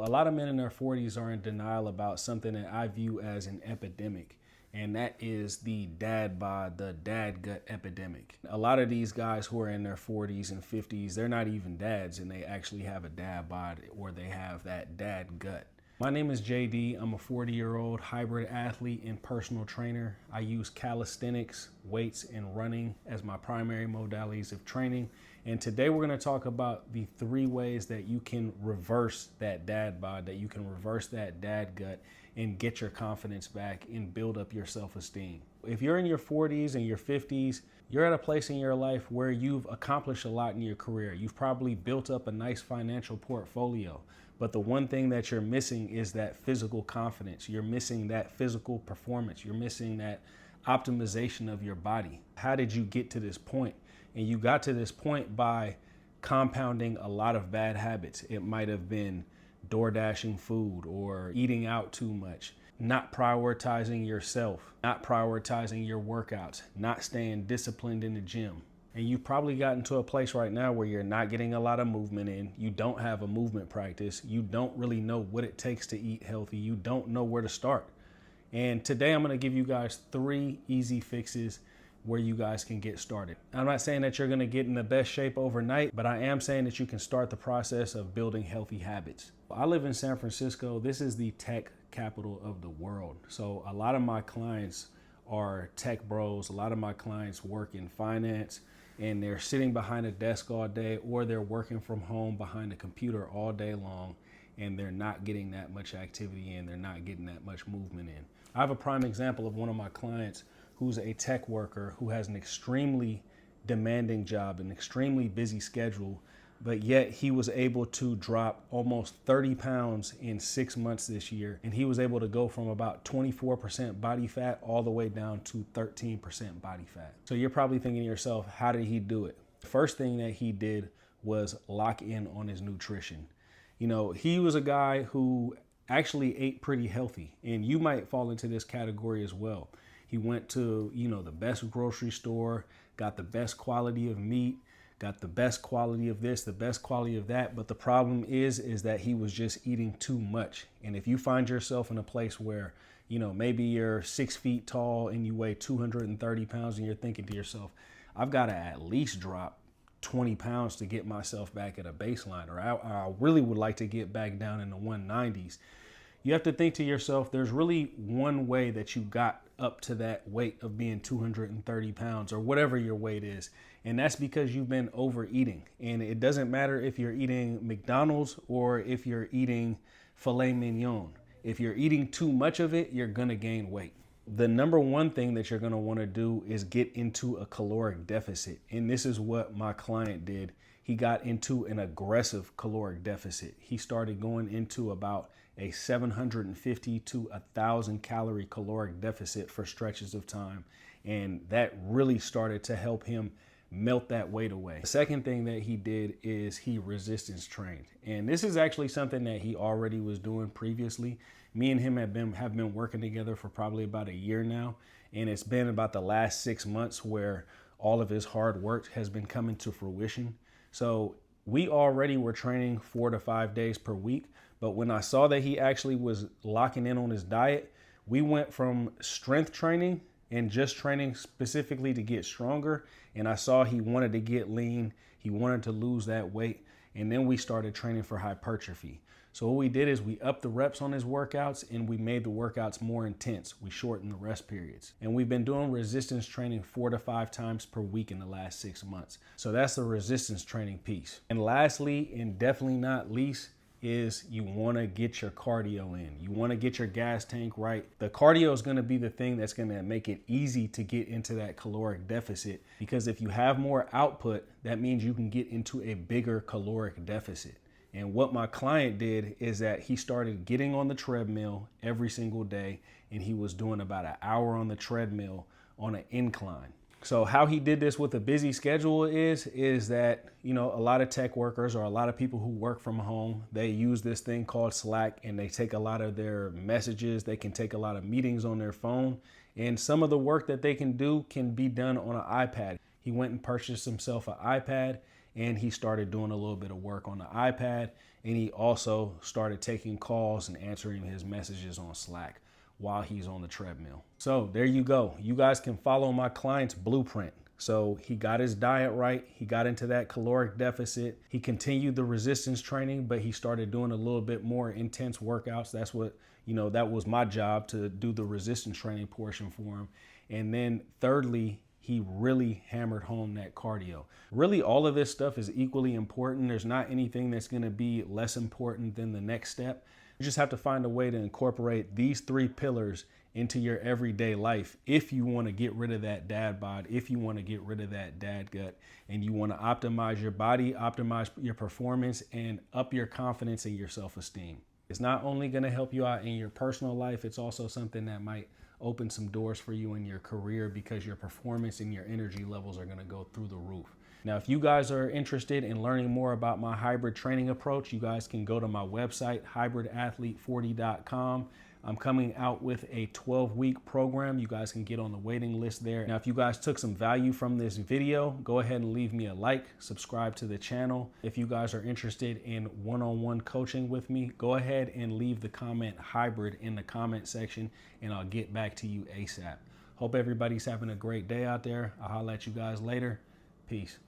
A lot of men in their 40s are in denial about something that I view as an epidemic, and that is the dad bod, the dad gut epidemic. A lot of these guys who are in their 40s and 50s, they're not even dads, and they actually have a dad bod or they have that dad gut. My name is JD. I'm a 40-year-old hybrid athlete and personal trainer. I use calisthenics, weights, and running as my primary modalities of training. And today we're going to talk about the 3 ways that you can reverse that dad bod, that you can reverse that dad gut and get your confidence back and build up your self-esteem. If you're in your 40s and your 50s, you're at a place in your life where you've accomplished a lot in your career. You've probably built up a nice financial portfolio. But the one thing that you're missing is that physical confidence. You're missing that physical performance. You're missing that optimization of your body. How did you get to this point? And you got to this point by compounding a lot of bad habits. It might have been door dashing food or eating out too much, not prioritizing yourself, not prioritizing your workouts, not staying disciplined in the gym. And you've probably gotten to a place right now where you're not getting a lot of movement in. You don't have a movement practice. You don't really know what it takes to eat healthy. You don't know where to start. And today I'm going to give you guys 3 easy fixes where you guys can get started. I'm not saying that you're going to get in the best shape overnight, but I am saying that you can start the process of building healthy habits. I live in San Francisco. This is the tech capital of the world. So a lot of my clients are tech bros. A lot of my clients work in finance, and they're sitting behind a desk all day, or they're working from home behind a computer all day long, and they're not getting that much activity in, they're not getting that much movement in. I have a prime example of one of my clients who's a tech worker who has an extremely demanding job, an extremely busy schedule, but yet he was able to drop almost 30 pounds in 6 months this year. And he was able to go from about 24% body fat all the way down to 13% body fat. So you're probably thinking to yourself, how did he do it? The first thing that he did was lock in on his nutrition. You know, he was a guy who actually ate pretty healthy, and you might fall into this category as well. He went to, the best grocery store, got the best quality of meat, got the best quality of this, the best quality of that. But the problem is that he was just eating too much. And if you find yourself in a place where, maybe you're 6 feet tall and you weigh 230 pounds and you're thinking to yourself, I've got to at least drop 20 pounds to get myself back at a baseline, or I really would like to get back down in the 190s. You have to think to yourself, there's really one way that you got up to that weight of being 230 pounds or whatever your weight is. And that's because you've been overeating. And it doesn't matter if you're eating McDonald's or if you're eating filet mignon. If you're eating too much of it, you're going to gain weight. The number one thing that you're going to want to do is get into a caloric deficit. And this is what my client did. He got into an aggressive caloric deficit. He started going into about a 750 to 1,000 calorie caloric deficit for stretches of time. And that really started to help him melt that weight away. The second thing that he did is he resistance trained. And this is actually something that he already was doing previously. Me and him have been working together for probably about a year now. And it's been about the last 6 months where all of his hard work has been coming to fruition. So we already were training 4 to 5 days per week. But when I saw that he actually was locking in on his diet, we went from strength training and just training specifically to get stronger. And I saw he wanted to get lean. He wanted to lose that weight. And then we started training for hypertrophy. So what we did is we upped the reps on his workouts and we made the workouts more intense. We shortened the rest periods. And we've been doing resistance training 4 to 5 times per week in the last 6 months. So that's the resistance training piece. And lastly, and definitely not least, is you want to get your cardio in. You want to get your gas tank right. The cardio is going to be the thing that's going to make it easy to get into that caloric deficit, because if you have more output, that means you can get into a bigger caloric deficit. And what my client did is that he started getting on the treadmill every single day, and he was doing about an hour on the treadmill on an incline. So how he did this with a busy schedule is that, a lot of tech workers or a lot of people who work from home, they use this thing called Slack, and they take a lot of their messages. They can take a lot of meetings on their phone, and some of the work that they can do can be done on an iPad. He went and purchased himself an iPad, and he started doing a little bit of work on the iPad, and he also started taking calls and answering his messages on Slack while he's on the treadmill. So there you go. You guys can follow my client's blueprint. So he got his diet right. He got into that caloric deficit. He continued the resistance training, but he started doing a little bit more intense workouts. That's what, that was my job, to do the resistance training portion for him. And then thirdly, he really hammered home that cardio. Really, all of this stuff is equally important. There's not anything that's going to be less important than the next step. You just have to find a way to incorporate these 3 pillars into your everyday life if you want to get rid of that dad bod, if you want to get rid of that dad gut, and you want to optimize your body, optimize your performance, and up your confidence and your self-esteem. It's not only going to help you out in your personal life, it's also something that might open some doors for you in your career, because your performance and your energy levels are going to go through the roof. Now, if you guys are interested in learning more about my hybrid training approach, you guys can go to my website, hybridathlete40.com. I'm coming out with a 12-week program. You guys can get on the waiting list there. Now, if you guys took some value from this video, go ahead and leave me a like, subscribe to the channel. If you guys are interested in one-on-one coaching with me, go ahead and leave the comment hybrid in the comment section, and I'll get back to you ASAP. Hope everybody's having a great day out there. I'll holler at you guys later. Peace.